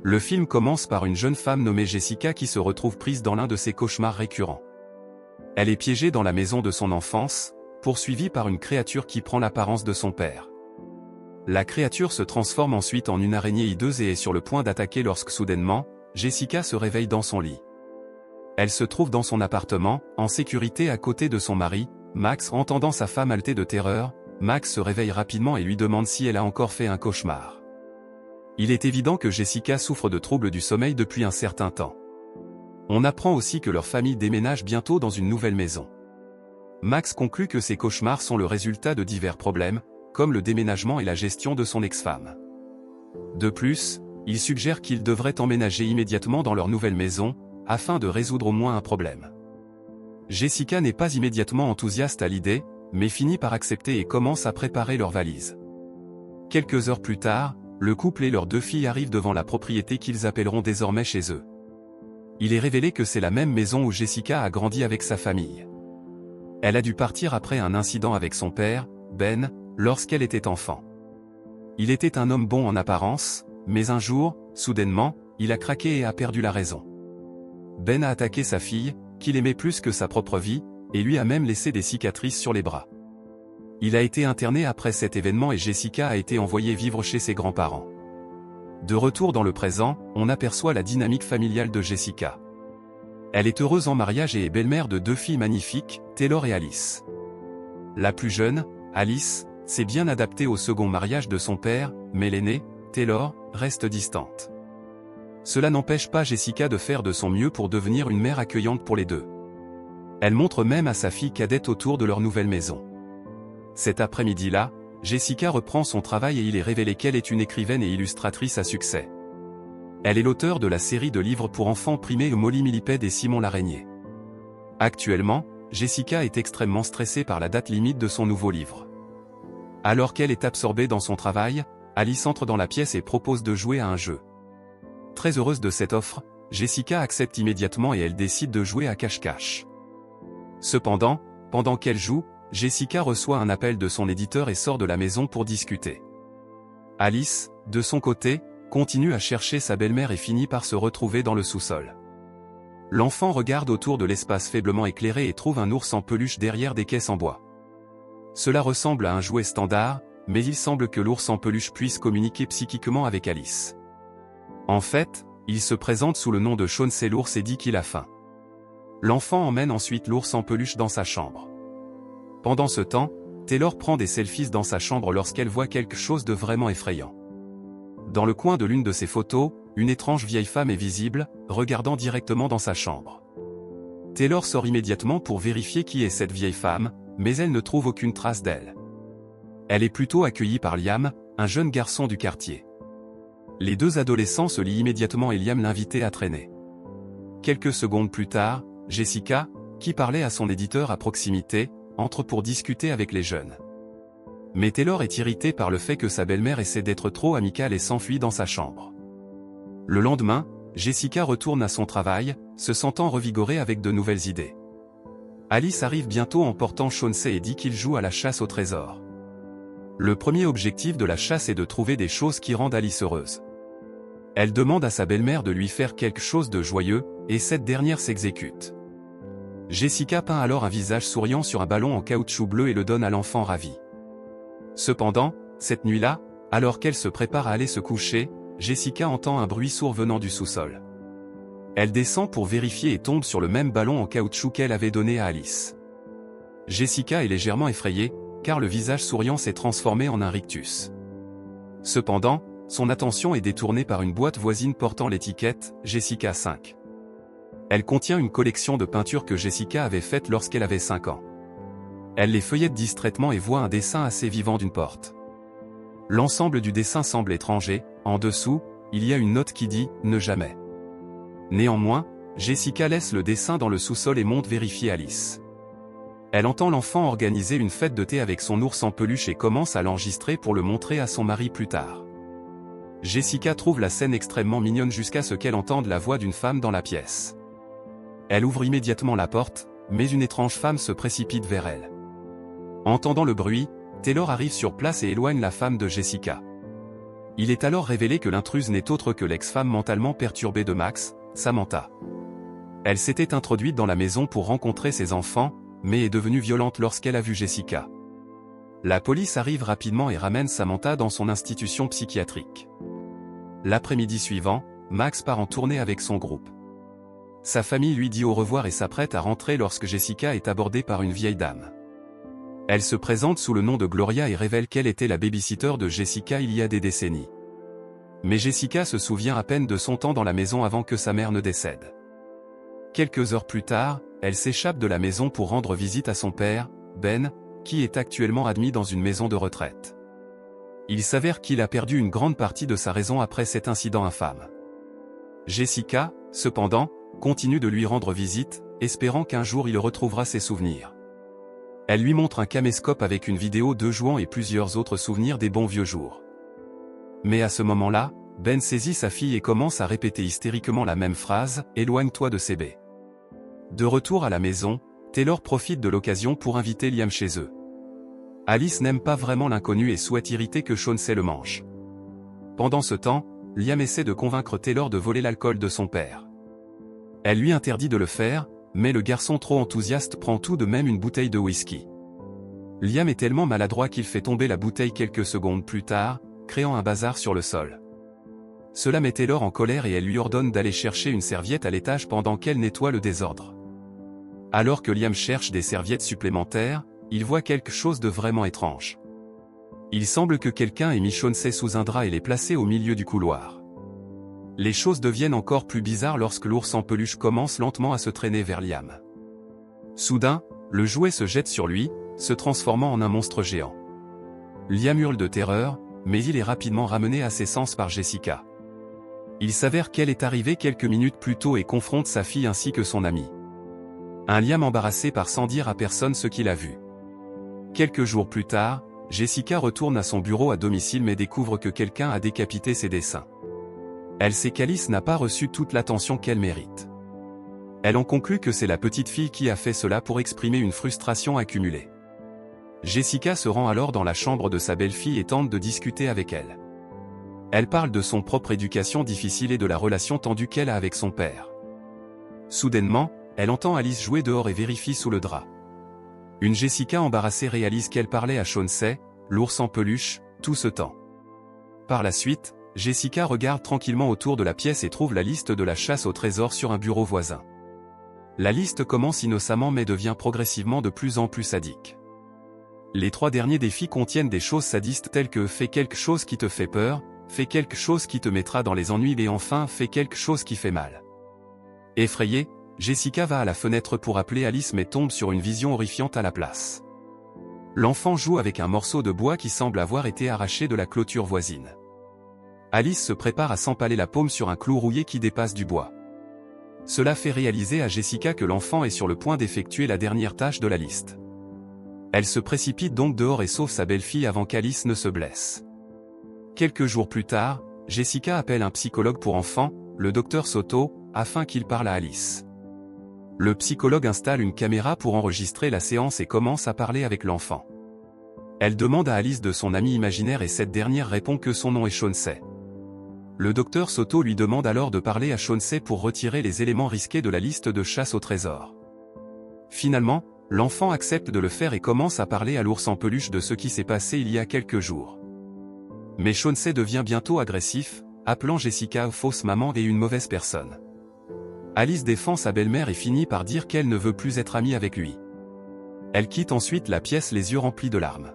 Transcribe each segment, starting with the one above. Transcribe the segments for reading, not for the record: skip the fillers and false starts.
Le film commence par une jeune femme nommée Jessica qui se retrouve prise dans l'un de ses cauchemars récurrents. Elle est piégée dans la maison de son enfance, poursuivie par une créature qui prend l'apparence de son père. La créature se transforme ensuite en une araignée hideuse et est sur le point d'attaquer lorsque soudainement, Jessica se réveille dans son lit. Elle se trouve dans son appartement, en sécurité à côté de son mari, Max. Entendant sa femme halter de terreur, Max se réveille rapidement et lui demande si elle a encore fait un cauchemar. Il est évident que Jessica souffre de troubles du sommeil depuis un certain temps. On apprend aussi que leur famille déménage bientôt dans une nouvelle maison. Max conclut que ces cauchemars sont le résultat de divers problèmes, comme le déménagement et la gestion de son ex-femme. De plus, il suggère qu'ils devraient emménager immédiatement dans leur nouvelle maison, afin de résoudre au moins un problème. Jessica n'est pas immédiatement enthousiaste à l'idée, mais finit par accepter et commence à préparer leurs valises. Quelques heures plus tard, le couple et leurs 2 filles arrivent devant la propriété qu'ils appelleront désormais chez eux. Il est révélé que c'est la même maison où Jessica a grandi avec sa famille. Elle a dû partir après un incident avec son père, Ben, lorsqu'elle était enfant. Il était un homme bon en apparence, mais un jour, soudainement, il a craqué et a perdu la raison. Ben a attaqué sa fille, qu'il aimait plus que sa propre vie, et lui a même laissé des cicatrices sur les bras. Il a été interné après cet événement et Jessica a été envoyée vivre chez ses grands-parents. De retour dans le présent, on aperçoit la dynamique familiale de Jessica. Elle est heureuse en mariage et est belle-mère de 2 filles magnifiques, Taylor et Alice. La plus jeune, Alice, s'est bien adaptée au second mariage de son père, mais l'aînée, Taylor, reste distante. Cela n'empêche pas Jessica de faire de son mieux pour devenir une mère accueillante pour les 2. Elle montre même à sa fille cadette autour de leur nouvelle maison. Cet après-midi-là, Jessica reprend son travail et il est révélé qu'elle est une écrivaine et illustratrice à succès. Elle est l'auteure de la série de livres pour enfants primés Molly Millipede et Simon l'araignée. Actuellement, Jessica est extrêmement stressée par la date limite de son nouveau livre. Alors qu'elle est absorbée dans son travail, Alice entre dans la pièce et propose de jouer à un jeu. Très heureuse de cette offre, Jessica accepte immédiatement et elle décide de jouer à cache-cache. Cependant, pendant qu'elle joue, Jessica reçoit un appel de son éditeur et sort de la maison pour discuter. Alice, de son côté, continue à chercher sa belle-mère et finit par se retrouver dans le sous-sol. L'enfant regarde autour de l'espace faiblement éclairé et trouve un ours en peluche derrière des caisses en bois. Cela ressemble à un jouet standard, mais il semble que l'ours en peluche puisse communiquer psychiquement avec Alice. En fait, il se présente sous le nom de Chauncey l'ours et dit qu'il a faim. L'enfant emmène ensuite l'ours en peluche dans sa chambre. Pendant ce temps, Taylor prend des selfies dans sa chambre lorsqu'elle voit quelque chose de vraiment effrayant. Dans le coin de l'une de ses photos, une étrange vieille femme est visible, regardant directement dans sa chambre. Taylor sort immédiatement pour vérifier qui est cette vieille femme, mais elle ne trouve aucune trace d'elle. Elle est plutôt accueillie par Liam, un jeune garçon du quartier. Les 2 adolescents se lient immédiatement et Liam l'invite à traîner. Quelques secondes plus tard, Jessica, qui parlait à son éditeur à proximité, entre pour discuter avec les jeunes. Mais Taylor est irritée par le fait que sa belle-mère essaie d'être trop amicale et s'enfuit dans sa chambre. Le lendemain, Jessica retourne à son travail, se sentant revigorée avec de nouvelles idées. Alice arrive bientôt en portant Chauncey et dit qu'il joue à la chasse au trésor. Le premier objectif de la chasse est de trouver des choses qui rendent Alice heureuse. Elle demande à sa belle-mère de lui faire quelque chose de joyeux, et cette dernière s'exécute. Jessica peint alors un visage souriant sur un ballon en caoutchouc bleu et le donne à l'enfant ravi. Cependant, cette nuit-là, alors qu'elle se prépare à aller se coucher, Jessica entend un bruit sourd venant du sous-sol. Elle descend pour vérifier et tombe sur le même ballon en caoutchouc qu'elle avait donné à Alice. Jessica est légèrement effrayée, car le visage souriant s'est transformé en un rictus. Cependant, son attention est détournée par une boîte voisine portant l'étiquette « Jessica 5 ». Elle contient une collection de peintures que Jessica avait faites lorsqu'elle avait 5 ans. Elle les feuillette distraitement et voit un dessin assez vivant d'une porte. L'ensemble du dessin semble étranger, en dessous, il y a une note qui dit « Ne jamais ». Néanmoins, Jessica laisse le dessin dans le sous-sol et monte vérifier Alice. Elle entend l'enfant organiser une fête de thé avec son ours en peluche et commence à l'enregistrer pour le montrer à son mari plus tard. Jessica trouve la scène extrêmement mignonne jusqu'à ce qu'elle entende la voix d'une femme dans la pièce. Elle ouvre immédiatement la porte, mais une étrange femme se précipite vers elle. Entendant le bruit, Taylor arrive sur place et éloigne la femme de Jessica. Il est alors révélé que l'intruse n'est autre que l'ex-femme mentalement perturbée de Max, Samantha. Elle s'était introduite dans la maison pour rencontrer ses enfants, mais est devenue violente lorsqu'elle a vu Jessica. La police arrive rapidement et ramène Samantha dans son institution psychiatrique. L'après-midi suivant, Max part en tournée avec son groupe. Sa famille lui dit au revoir et s'apprête à rentrer lorsque Jessica est abordée par une vieille dame. Elle se présente sous le nom de Gloria et révèle qu'elle était la babysitter de Jessica il y a des décennies. Mais Jessica se souvient à peine de son temps dans la maison avant que sa mère ne décède. Quelques heures plus tard, elle s'échappe de la maison pour rendre visite à son père, Ben, qui est actuellement admis dans une maison de retraite. Il s'avère qu'il a perdu une grande partie de sa raison après cet incident infâme. Jessica, cependant, continue de lui rendre visite, espérant qu'un jour il retrouvera ses souvenirs. Elle lui montre un caméscope avec une vidéo d'eux jouant et plusieurs autres souvenirs des bons vieux jours. Mais à ce moment-là, Ben saisit sa fille et commence à répéter hystériquement la même phrase, « Éloigne-toi de CB ». De retour à la maison, Taylor profite de l'occasion pour inviter Liam chez eux. Alice n'aime pas vraiment l'inconnu et souhaite irriter que Chauncey le mange. Pendant ce temps, Liam essaie de convaincre Taylor de voler l'alcool de son père. Elle lui interdit de le faire, mais le garçon trop enthousiaste prend tout de même une bouteille de whisky. Liam est tellement maladroit qu'il fait tomber la bouteille quelques secondes plus tard, créant un bazar sur le sol. Cela met Taylor en colère et elle lui ordonne d'aller chercher une serviette à l'étage pendant qu'elle nettoie le désordre. Alors que Liam cherche des serviettes supplémentaires, il voit quelque chose de vraiment étrange. Il semble que quelqu'un ait mis Chauncey sous un drap et l'ait placé au milieu du couloir. Les choses deviennent encore plus bizarres lorsque l'ours en peluche commence lentement à se traîner vers Liam. Soudain, le jouet se jette sur lui, se transformant en un monstre géant. Liam hurle de terreur, mais il est rapidement ramené à ses sens par Jessica. Il s'avère qu'elle est arrivée quelques minutes plus tôt et confronte sa fille ainsi que son ami. Un Liam embarrassé part sans dire à personne ce qu'il a vu. Quelques jours plus tard, Jessica retourne à son bureau à domicile mais découvre que quelqu'un a décapité ses dessins. Elle sait qu'Alice n'a pas reçu toute l'attention qu'elle mérite. Elle en conclut que c'est la petite fille qui a fait cela pour exprimer une frustration accumulée. Jessica se rend alors dans la chambre de sa belle-fille et tente de discuter avec elle. Elle parle de son propre éducation difficile et de la relation tendue qu'elle a avec son père. Soudainement, elle entend Alice jouer dehors et vérifie sous le drap. Une Jessica embarrassée réalise qu'elle parlait à Chauncey, l'ours en peluche, tout ce temps. Par la suite, Jessica regarde tranquillement autour de la pièce et trouve la liste de la chasse au trésor sur un bureau voisin. La liste commence innocemment mais devient progressivement de plus en plus sadique. Les 3 derniers défis contiennent des choses sadistes telles que « fais quelque chose qui te fait peur »,« fais quelque chose qui te mettra dans les ennuis » et enfin « fais quelque chose qui fait mal ». Effrayée, Jessica va à la fenêtre pour appeler Alice mais tombe sur une vision horrifiante à la place. L'enfant joue avec un morceau de bois qui semble avoir été arraché de la clôture voisine. Alice se prépare à s'empaler la paume sur un clou rouillé qui dépasse du bois. Cela fait réaliser à Jessica que l'enfant est sur le point d'effectuer la dernière tâche de la liste. Elle se précipite donc dehors et sauve sa belle-fille avant qu'Alice ne se blesse. Quelques jours plus tard, Jessica appelle un psychologue pour enfants, le docteur Soto, afin qu'il parle à Alice. Le psychologue installe une caméra pour enregistrer la séance et commence à parler avec l'enfant. Elle demande à Alice de son ami imaginaire et cette dernière répond que son nom est Chauncey. Le docteur Soto lui demande alors de parler à Chauncey pour retirer les éléments risqués de la liste de chasse au trésor. Finalement, l'enfant accepte de le faire et commence à parler à l'ours en peluche de ce qui s'est passé il y a quelques jours. Mais Chauncey devient bientôt agressif, appelant Jessica fausse maman et une mauvaise personne. Alice défend sa belle-mère et finit par dire qu'elle ne veut plus être amie avec lui. Elle quitte ensuite la pièce les yeux remplis de larmes.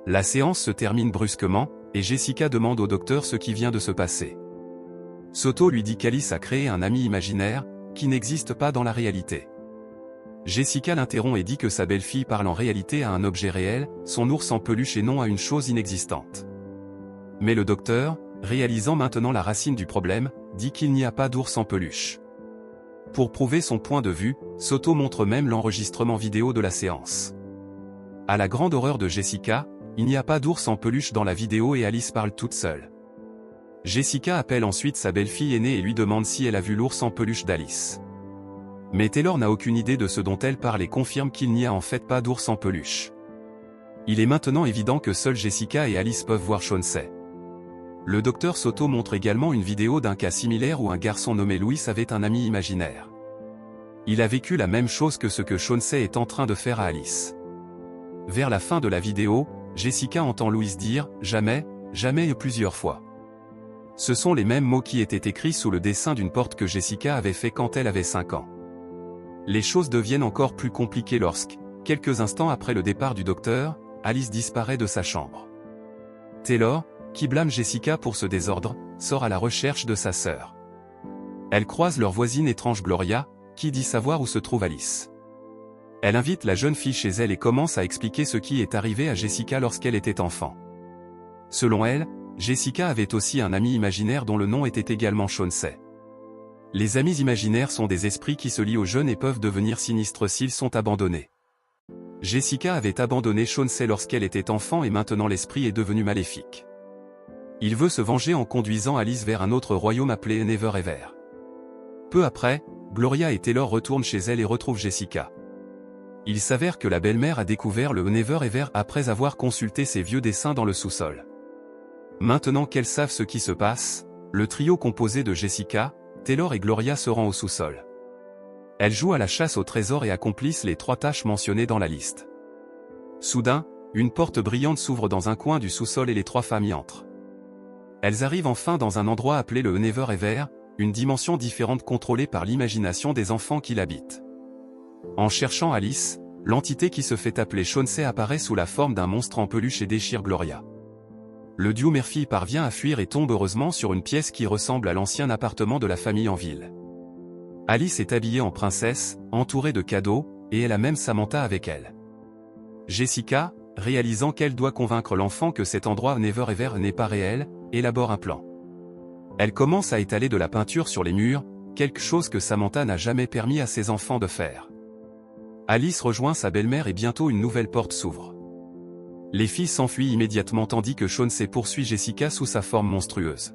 La séance se termine brusquement, et Jessica demande au docteur ce qui vient de se passer. Soto lui dit qu'Alice a créé un ami imaginaire, qui n'existe pas dans la réalité. Jessica l'interrompt et dit que sa belle-fille parle en réalité à un objet réel, son ours en peluche et non à une chose inexistante. Mais le docteur, réalisant maintenant la racine du problème, dit qu'il n'y a pas d'ours en peluche. Pour prouver son point de vue, Soto montre même l'enregistrement vidéo de la séance. À la grande horreur de Jessica, il n'y a pas d'ours en peluche dans la vidéo et Alice parle toute seule. Jessica appelle ensuite sa belle-fille aînée et lui demande si elle a vu l'ours en peluche d'Alice. Mais Taylor n'a aucune idée de ce dont elle parle et confirme qu'il n'y a en fait pas d'ours en peluche. Il est maintenant évident que seules Jessica et Alice peuvent voir Chauncey. Le docteur Soto montre également une vidéo d'un cas similaire où un garçon nommé Louis avait un ami imaginaire. Il a vécu la même chose que ce que Chauncey est en train de faire à Alice. Vers la fin de la vidéo, Jessica entend Louis dire « jamais, jamais » plusieurs fois. Ce sont les mêmes mots qui étaient écrits sous le dessin d'une porte que Jessica avait fait quand elle avait 5 ans. Les choses deviennent encore plus compliquées lorsque, quelques instants après le départ du docteur, Alice disparaît de sa chambre. Taylor, qui blâme Jessica pour ce désordre, sort à la recherche de sa sœur. Elle croise leur voisine étrange Gloria, qui dit savoir où se trouve Alice. Elle invite la jeune fille chez elle et commence à expliquer ce qui est arrivé à Jessica lorsqu'elle était enfant. Selon elle, Jessica avait aussi un ami imaginaire dont le nom était également Chauncey. Les amis imaginaires sont des esprits qui se lient aux jeunes et peuvent devenir sinistres s'ils sont abandonnés. Jessica avait abandonné Chauncey lorsqu'elle était enfant et maintenant l'esprit est devenu maléfique. Il veut se venger en conduisant Alice vers un autre royaume appelé Never Ever. Peu après, Gloria et Taylor retournent chez elle et retrouvent Jessica. Il s'avère que la belle-mère a découvert le Never Ever après avoir consulté ses vieux dessins dans le sous-sol. Maintenant qu'elles savent ce qui se passe, le trio composé de Jessica, Taylor et Gloria se rend au sous-sol. Elles jouent à la chasse au trésor et accomplissent les 3 tâches mentionnées dans la liste. Soudain, une porte brillante s'ouvre dans un coin du sous-sol et les 3 femmes y entrent. Elles arrivent enfin dans un endroit appelé le Never Ever, une dimension différente contrôlée par l'imagination des enfants qui l'habitent. En cherchant Alice, l'entité qui se fait appeler Chauncey apparaît sous la forme d'un monstre en peluche et déchire Gloria. Le duo Murphy parvient à fuir et tombe heureusement sur une pièce qui ressemble à l'ancien appartement de la famille en ville. Alice est habillée en princesse, entourée de cadeaux, et elle a même Samantha avec elle. Jessica, réalisant qu'elle doit convaincre l'enfant que cet endroit Never Ever n'est pas réel, élabore un plan. Elle commence à étaler de la peinture sur les murs, quelque chose que Samantha n'a jamais permis à ses enfants de faire. Alice rejoint sa belle-mère et bientôt une nouvelle porte s'ouvre. Les filles s'enfuient immédiatement tandis que Chauncey poursuit Jessica sous sa forme monstrueuse.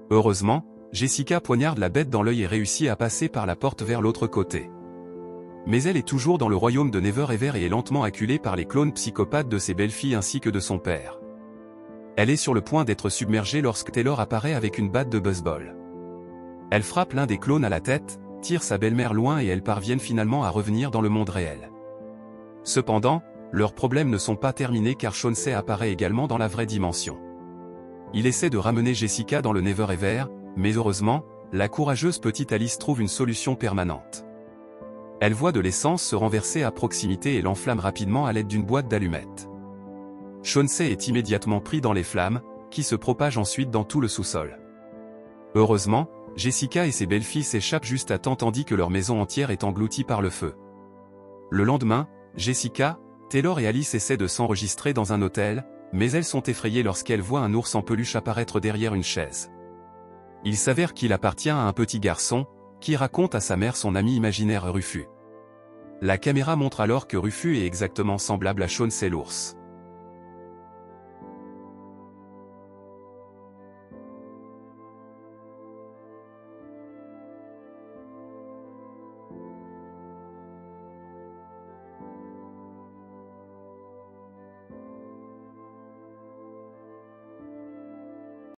Heureusement, Jessica poignarde la bête dans l'œil et réussit à passer par la porte vers l'autre côté. Mais elle est toujours dans le royaume de Never Ever et est lentement acculée par les clones psychopathes de ses belles-filles ainsi que de son père. Elle est sur le point d'être submergée lorsque Taylor apparaît avec une batte de baseball. Elle frappe l'un des clones à la tête, tire sa belle-mère loin et elles parviennent finalement à revenir dans le monde réel. Cependant, leurs problèmes ne sont pas terminés car Chauncey apparaît également dans la vraie dimension. Il essaie de ramener Jessica dans le Never Ever, mais heureusement, la courageuse petite Alice trouve une solution permanente. Elle voit de l'essence se renverser à proximité et l'enflamme rapidement à l'aide d'une boîte d'allumettes. Chauncey est immédiatement pris dans les flammes, qui se propagent ensuite dans tout le sous-sol. Heureusement, Jessica et ses belles-filles s'échappent juste à temps tandis que leur maison entière est engloutie par le feu. Le lendemain, Jessica, Taylor et Alice essaient de s'enregistrer dans un hôtel, mais elles sont effrayées lorsqu'elles voient un ours en peluche apparaître derrière une chaise. Il s'avère qu'il appartient à un petit garçon, qui raconte à sa mère son ami imaginaire Rufus. La caméra montre alors que Rufus est exactement semblable à Chauncey l'ours.